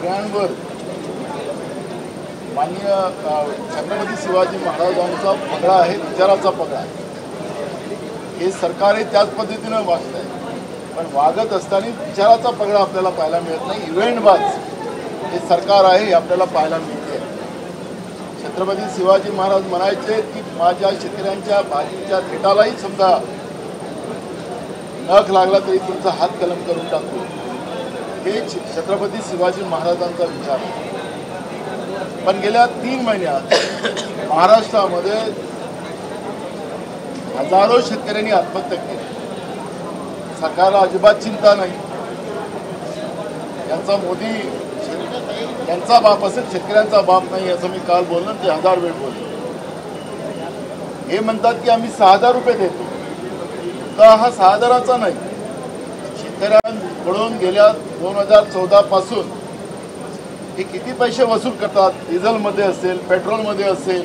शेतकऱ्यांवर माननीय छत्रपती शिवाजी महाराजांचा पगडा आहे, विचाराचा पगडा आहे. हे सरकारही त्याच पद्धतीनं वागत आहे, पण वागत असताना विचाराचा पगडा आपल्याला पाहायला मिळत नाही. इव्हेंटबाज हे सरकार आहे हे आपल्याला पाहायला मिळते. छत्रपती शिवाजी महाराज म्हणायचे की माझ्या शेतकऱ्यांच्या भाजीच्या थिटालाही समजा नख लागला तरी तुमचा हात कलम करून टाकतो. हे छत्रपती शिवाजी महाराजांचा विचार आहे. पण गेल्या 3 महिन्यात महाराष्ट्रामध्ये हजारो शेतकऱ्यांनी आत्महत्या केली. सरकारला अजिबात चिंता नाही. यांचा मोदी यांचा बाप असेल, शेतकऱ्यांचा बाप नाही असं मी काल बोललो, ते 1000 वेळ बोललो. हे म्हणतात की आम्ही 6000 रुपये देतो, तर हा 6000चा नाही. शेतकऱ्यांकडून गेल्या 2014 पासून हे किती पैसे वसूल करतात. डिझेलमध्ये असेल, पेट्रोलमध्ये असेल,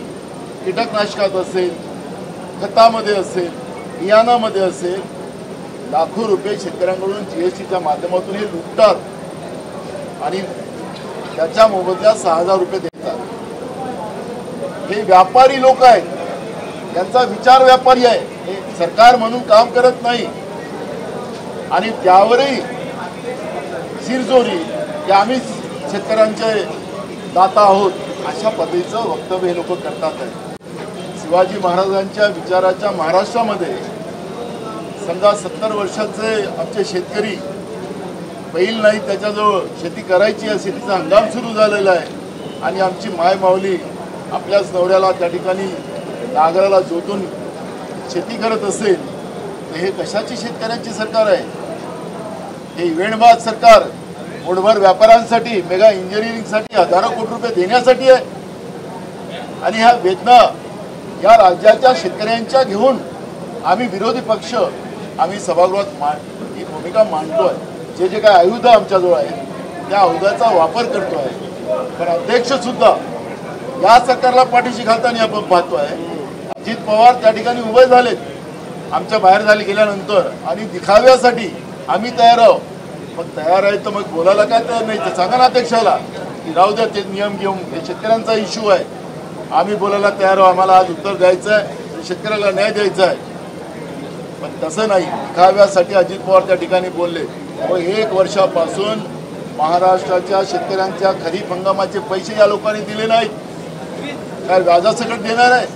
कीटकनाशकात असेल, खतामध्ये असेल, बियाणामध्ये असेल, लाखो रुपये शेतकऱ्यांकडून जीएसटीच्या माध्यमातून हे लुटतात आणि त्याच्या मोबदल्यात 6000 रुपये देतात. हे व्यापारी लोक आहेत, त्यांचा विचार व्यापारी आहे. हे सरकार म्हणून काम करत नाही आणि त्यावरही शिरजोरी की आम्ही शेतकऱ्यांचे दाता आहोत अशा पद्धतीचं वक्तव्य हे लोक करतात आहे. शिवाजी महाराजांच्या विचाराच्या महाराष्ट्रामध्ये समजा 70 वर्षाचे आमचे शेतकरी बैल नाही त्याच्याजवळ शेती करायची आहे, शेतीचा हंगाम सुरू झालेला आहे आणि आमची माय माऊली आपल्याच नवऱ्याला त्या ठिकाणी नांगराला जोतून शेती करत असेल तर हे कशाची शेतकऱ्यांची सरकार आहे? हे इव्हेंटबाज सरकार पोटभर व्यापाऱ्यांसाठी, मेगा इंजिनिअरिंगसाठी हजारो कोटी रुपये देण्यासाठी आहे. आणि ह्या वेदना या राज्याच्या शेतकऱ्यांच्या घेऊन आम्ही विरोधी पक्ष आम्ही सभागृहात ही भूमिका मांडतोय. जे जे काय आयुध आमच्याजवळ आहेत त्या आयुधाचा वापर करतोय. पण अध्यक्ष सुद्धा या सरकारला पाठीशी घालताना आपण पाहतोय. अजित पवार त्या ठिकाणी उभे झालेत आमच्या बाहेर झाले गेल्यानंतर आणि दिखाव्यासाठी आम्ही तयार आहोत. मग तयार आहे तर मग बोलायला काय तयार नाही तर सांगा ना अध्यक्षाला की राहू द्या, ते नियम घेऊन हे शेतकऱ्यांचा इश्यू आहे, आम्ही बोलायला तयार आहोत, आम्हाला आज उत्तर द्यायचं आहे, शेतकऱ्याला न्याय द्यायचा आहे. पण तसं नाही. दिखाव्यासाठी अजित पवार त्या ठिकाणी बोलले. व 1 वर्षापासून महाराष्ट्राच्या शेतकऱ्यांच्या खरीप हंगामाचे पैसे या लोकांनी दिले नाहीत. काय व्याजासकट देणार आहे?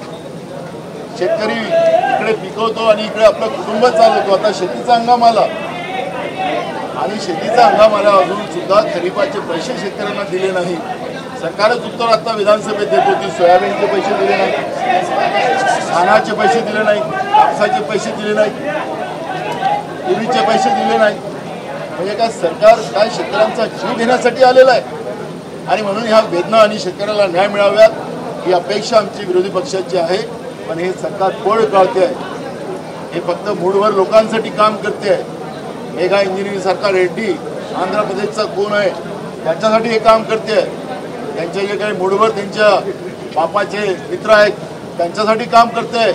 शेतकरी इकडे पिकवतो आणि इकडे आपलं कुटुंब चालवतो. आता शेतीचा हंगाम आला आणि शेतीचा हंगाम आला अजून सुद्धा खरीपाचे पैसे शेतकऱ्यांना दिले नाही. सरकारच उत्तर आता विधानसभेत देत होती. सोयाबीनचे पैसे दिले नाहीत, धानाचे पैसे दिले नाहीत, कापसाचे पैसे दिले नाहीत, तुरीचे पैसे दिले नाहीत. म्हणजे काय सरकार काय शेतकऱ्यांचा जीव घेण्यासाठी आलेला आहे? आणि म्हणून ह्या वेदना आणि शेतकऱ्याला न्याय मिळाव्यात ही अपेक्षा आमची विरोधी पक्षाची आहे. पण हे सरकार पळ काढते आहे. हे फक्त मूडवर लोकांसाठी काम करते आहे. मेगा इंजिनिअरिंग सरकार रेड्डी आंध्र प्रदेशचा कोण आहे त्याच्यासाठी हे काम करते आहे. त्यांचे जे काही मूडवर त्यांच्या बापाचे मित्र आहेत त्यांच्यासाठी काम करते आहे.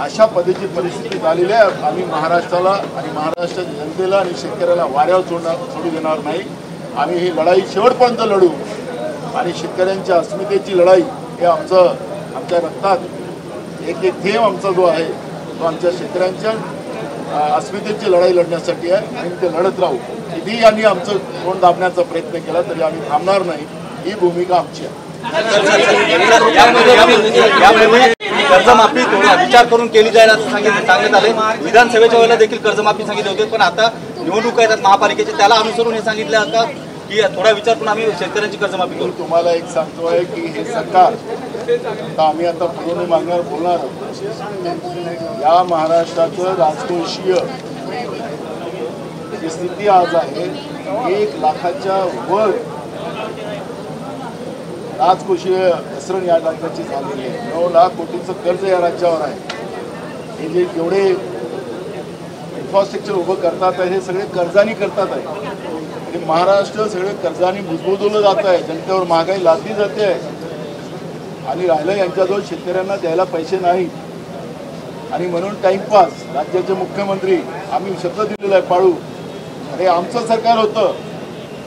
अशा पद्धतीची परिस्थिती झालेली आहे. आम्ही महाराष्ट्राला आणि महाराष्ट्राच्या जनतेला आणि शेतकऱ्याला वाऱ्यावर सोडू देणार नाही. आम्ही ही लढाई शेवटपर्यंत लढू आणि शेतकऱ्यांच्या अस्मितेची लढाई हे आमच्या रक्तात एक थेंब आमचा जो आहे तो आमच्या शेतकऱ्यांच्या अस्मितेची लढाई लढण्यासाठी आहे आणि ते लढत राहू. कितीही यांनी आमचं तोंड दाबण्याचा प्रयत्न केला तरी आम्ही थांबणार नाही. ही भूमिका आमची आहे. कर्जमाफी विचार करून केली जाईल असं सांगण्यात आले. विधानसभेच्या वेळेला देखील कर्जमाफी सांगितली होती, पण आता निवडणूक आहेत महापालिकेचे, त्याला अनुसरून हे सांगितलं आता की थोडा विचार करून आम्ही शेतकऱ्यांची कर्जमाफी करू. तुम्हाला एक सांगतोय की हे सरकार आम्ही आता पुरवणी मागण्यावर बोलणार आहोत. या महाराष्ट्राचं राजकोषीय जी स्थिती आज आहे 1 लाखाच्या वर राजकोषीय घसरण या राज्याची झालेली आहे. 9 लाख कोटीचं कर्ज या राज्यावर आहे. हे जे जेवढे इन्फ्रास्ट्रक्चर उभं करतात आहे हे सगळे कर्जानी करतात आहे. हे महाराष्ट्र सगळे कर्जानी बुजबुजवलं जात आहे. जनतेवर महागाई लादली जाते आहे आणि राहिलं यांच्याजवळ शेतकऱ्यांना द्यायला पैसे नाही. आणि म्हणून टाइमपास राज्याचे मुख्यमंत्री आम्ही शब्द दिलेला आहे पाळू. अरे आमचं सरकार होतं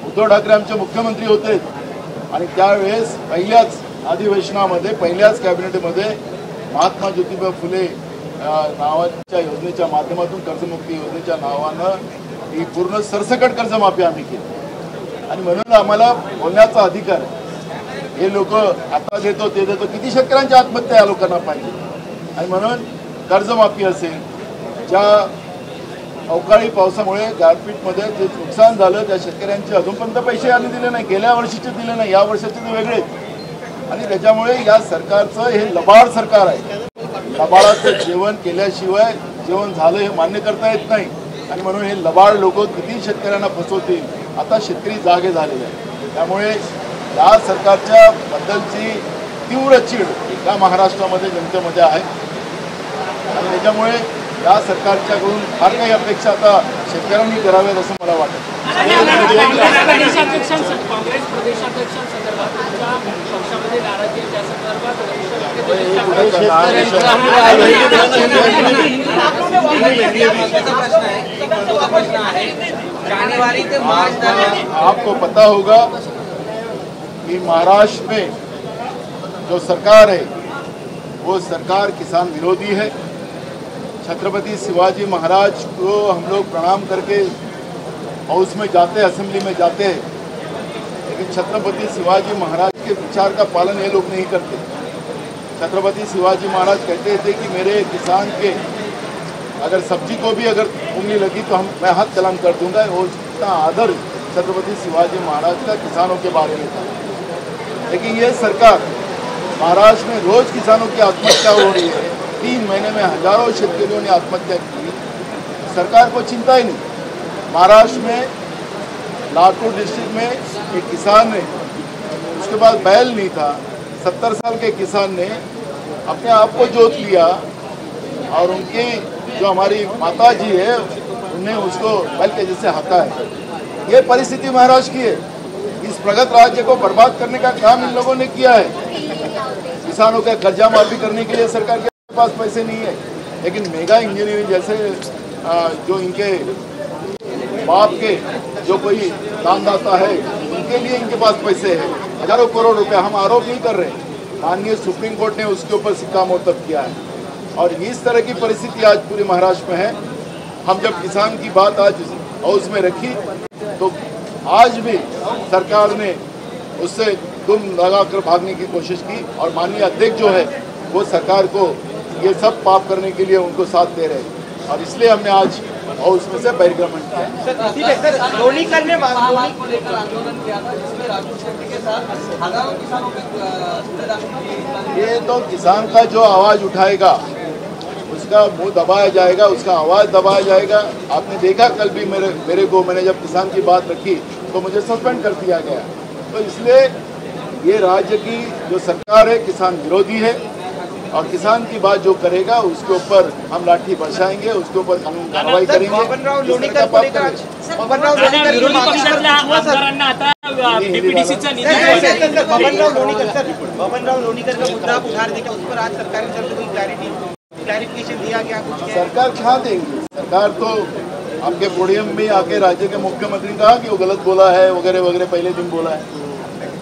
उद्धव ठाकरे आमचे मुख्यमंत्री होते आणि त्यावेळेस पहिल्याच अधिवेशनामध्ये पहिल्याच कॅबिनेटमध्ये महात्मा ज्योतिबा फुले नावाच्या योजनेच्या माध्यमातून कर्जमुक्ती योजनेच्या नावानं ही पूर्ण सरसकट कर्जमाफी आम्ही केली आणि म्हणून आम्हाला बोलण्याचा अधिकार आहे. हे लोक आता देतो ते देतो, किती शेतकऱ्यांची आत्महत्या या लोकांना पाहिजे. आणि म्हणून कर्जमाफी असेल, ज्या अवकाळी पावसामुळे गारपीटमध्ये जे नुकसान झालं त्या शेतकऱ्यांचे अजूनपर्यंत पैसे आम्ही दिले नाही, गेल्या वर्षीचे दिले नाही, या वर्षाचे ते वेगळे. आणि त्याच्यामुळे या सरकारचं हे लबाड सरकार आहे. लबाडाचं जेवण केल्याशिवाय जेवण झालं हे मान्य करता येत नाही आणि म्हणून हे लबाड लोक किती शेतकऱ्यांना फसवतील. आता शेतकरी जागे झालेले आहेत. त्यामुळे या सरकारच्या बद्दलची तीव्र चीड या महाराष्ट्रामध्ये जनतेमध्ये आहे आणि त्याच्यामुळे या सरकारच्याकडून फार काही अपेक्षा आता शेतकऱ्यांनी कराव्यात असं मला वाटतं. काँग्रेस प्रदेशाध्यक्षांसंदर्भात तुमच्या पक्षामध्ये नाराजी त्या संदर्भात जानेवारी ते मार्च आपको पता होगा कि महाराष्ट्र में जो सरकार है वो सरकार किसान विरोधी है. छत्रपति शिवाजी महाराज को हम लोग प्रणाम करके हाउस में जाते, असेंबली में जाते हैं, लेकिन छत्रपति शिवाजी महाराज के विचार का पालन ये लोग नहीं करते. छत्रपति शिवाजी महाराज कहते थे कि मेरे किसान के अगर सब्जी को भी अगर उंगली लगी तो मैं हाथ कलम कर दूंगा. और इतना आदर छत्रपति शिवाजी महाराज का किसानों के बारे में था. लेकिन ये सरकार महाराष्ट्र में रोज किसानों की आत्महत्या हो रही है. 3 महीने में हजारों शेतकरियों ने आत्महत्या की. सरकार को चिंता ही नहीं. महाराष्ट्र में लातूर डिस्ट्रिक्ट में एक किसान ने, उसके पास बैल नहीं था, 70 साल के किसान ने अपने आप को जोत लिया और उनकी जो हमारी माता जी है उन्हें उसको बैल के जैसे हाथा है. ये परिस्थिति महाराष्ट्र की है. इस प्रगत राज्य को बर्बाद करने का काम इन लोगों ने किया है. किसानों का कर्जा माफी करने के लिए सरकार के पास पैसे नहीं है, लेकिन मेगा इंजीनियरिंग जैसे जो इनके बाप के जो कोई दानदाता है उनके लिए इनके पास पैसे हैं, हजारों करोड़ रुपए. हम आरोप नहीं कर रहे, माननीय सुप्रीम कोर्ट ने उसके ऊपर शिक्कामोर्तब किया है. और इस तरह की परिस्थिति आज पूरे महाराष्ट्र में है. हम जब किसान की बात आज हाउस में रखी तो आज भी सरकार ने उससे दुम लगाकर भागने की कोशिश की और माननीय अध्यक्ष जो है वो सरकार को ये सब पाप करने के लिए उनको साथ दे रहे हैं और इसलिए हमने आज हाउस में से बहिर्गमन किया. ये तो किसान का जो आवाज उठाएगा उसका मुंह दबाया जाएगा, उसका आवाज दबाया जाएगा. आपने देखा कल भी मेरे को मैंने जब किसान की बात रखी तो मुझे सस्पेंड कर दिया गया. तो इसलिए ये राज्य की जो सरकार है किसान विरोधी है और किसान की बात जो करेगा उसके ऊपर हम लाठी बरसाएंगे, उसके ऊपर कानून कार्रवाई करेंगे. सरकार कहाँ देंगी. सरकार तो आपके पोडियम में आके राज्य के मुख्यमंत्री ने कहा कि वो गलत बोला है वगैरह वगैरह, पहले दिन बोला है.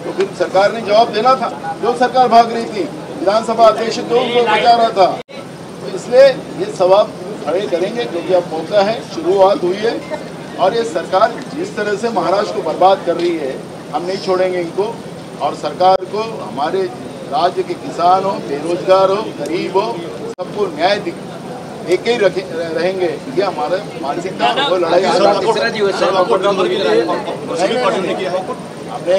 तो फिर सरकार ने जवाब देना था. जो सरकार भाग रही थी, विधानसभा अध्यक्ष तो उनको बचा रहा था. तो इसलिए ये सवाल खड़े करेंगे क्योंकि अब मौका है, शुरुआत हुई है और ये सरकार जिस तरह से महाराष्ट्र को बर्बाद कर रही है हम नहीं छोड़ेंगे इनको. और सरकार को हमारे राज्य के किसान हो, बेरोजगार हो, गरीब हो, सबको न्याय एक ही रहेंगे. ये हमारा मानसिकता वो लड़ाई. हमने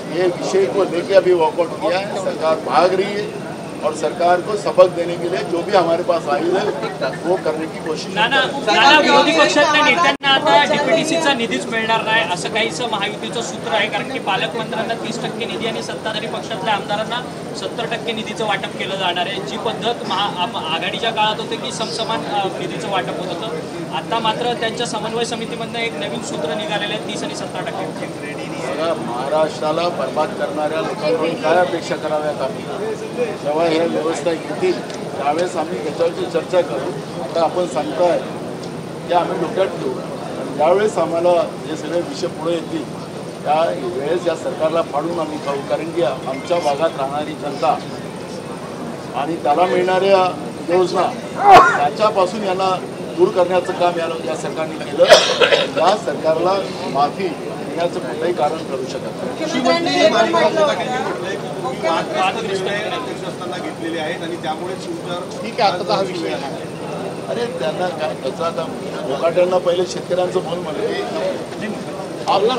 ये विषय को लेके अभी वॉकआउट किया है. सरकार भाग रही है और सरकार को सबक देने के लिए जो भी हमारे पास आयु है वो करने की कोशिश. विरोधी पक्षातल्या नेत्यांना आता डीपीटीसीचा निधीच मिळणार नाही असं काहीसं महायुतीचं सूत्र आहे. कारण की पालकमंत्र्यांना 30% निधी आणि सत्ताधारी पक्षातल्या आमदारांना 70% निधीचं वाटप केलं जाणार आहे. जी पद्धत आघाडीच्या काळात होते की समसमान निधीचं वाटप होत होतं. आता मात्र त्यांच्या समन्वय समितीमधनं एक नवीन सूत्र निघालेलं आहे 30 आणि 70%. महाराष्ट्राला बर्बाद करणाऱ्या लोकांकडून काय अपेक्षा कराव्यात आम्ही. जेव्हा हे व्यवस्था येतील त्यावेळेस आम्ही त्याच्यावरची चर्चा करू. आता आपण सांगताय की आम्ही डोक्यात ठेवू. ज्यावेळेस आम्हाला हे सगळे विषय पुढे येतील त्या वेळेस या सरकारला फाडून आम्ही खाऊ, कारण की आमच्या भागात राहणारी जनता आणि त्याला मिळणाऱ्या योजना त्याच्यापासून यांना दूर करण्याचं काम या सरकारने केलं. या सरकारला माफी देण्याचं कुठलंही कारण करू शकत नाही. घेतलेले आहेत आणि त्यामुळे ठीक आहे, आता हा विषय आहे. अरे त्यांना काय त्याचा आता मुकाट्यांना पहिले शेतकऱ्यांचं मन म्हणले आपला